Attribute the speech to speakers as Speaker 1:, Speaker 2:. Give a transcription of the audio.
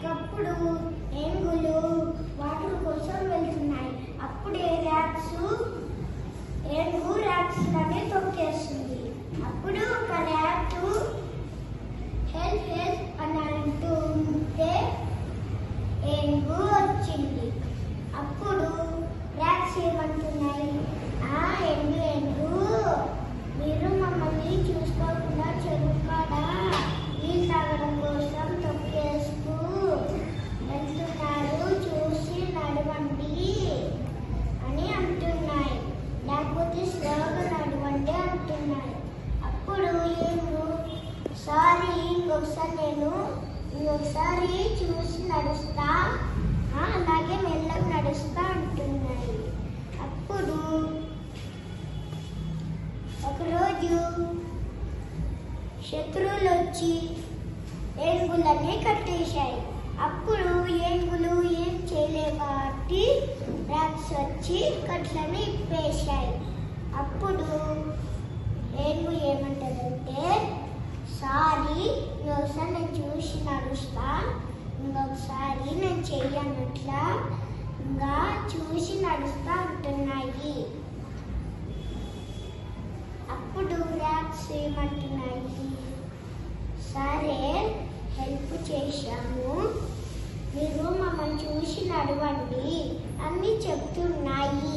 Speaker 1: ఒకప్పుడు ఏనుగులు వాటర్ కోసం వెళ్తున్నాయి. అప్పుడే ఏనుగు ర్యాట్స్లని తొక్కేస్తుంది. అప్పుడు ఒక ర్యాట్ హెల్ప్ హెల్ప్ అని అంటుంటే ఏనుగు వచ్చింది. అప్పుడు ర్యాట్స్ ఏమంటున్నాయి, ఏనుగు మీరు మమ్మల్ని చూసుకోకుండా చెరుకాడా నీళ్ళు తాగడం కోసం తొక్కేస్తూ వెళ్తున్నారు, చూసి నడవండి అని అంటున్నాయి. లేకపోతే స్లోగా నడవండి అంటున్నాయి. అప్పుడు ఏనుగు సారీ, ఇంకొకసారి చూసి నడుస్తా, అలాగే మెల్లగా నడుస్తా అంటున్నాయి. అప్పుడు ఒకరోజు శత్రువులు వచ్చి ఏనుగులన్నీ కట్టేశాయి. అప్పుడు ఏనుగులు ఏం చేయలేవు కాబట్టి ర్యాట్స్ వచ్చి కట్లని ఇప్పేశాయి. అప్పుడు ఏనుగు ఏమంటదంటే, సారీ, ఇంకొకసారి నేను చూసి నడుస్తా, ఇంకొకసారి నేను చెయ్యనట్లా ఇంకా చూసి నడుస్తా అంటున్నాయి. అప్పుడు ర్యాట్స్ ఏమంటున్నాయి, సరే హెల్ప్ చేశాము, మీరు మమ్మల్ని చూసి నడవండి అని చెప్తున్నాయి.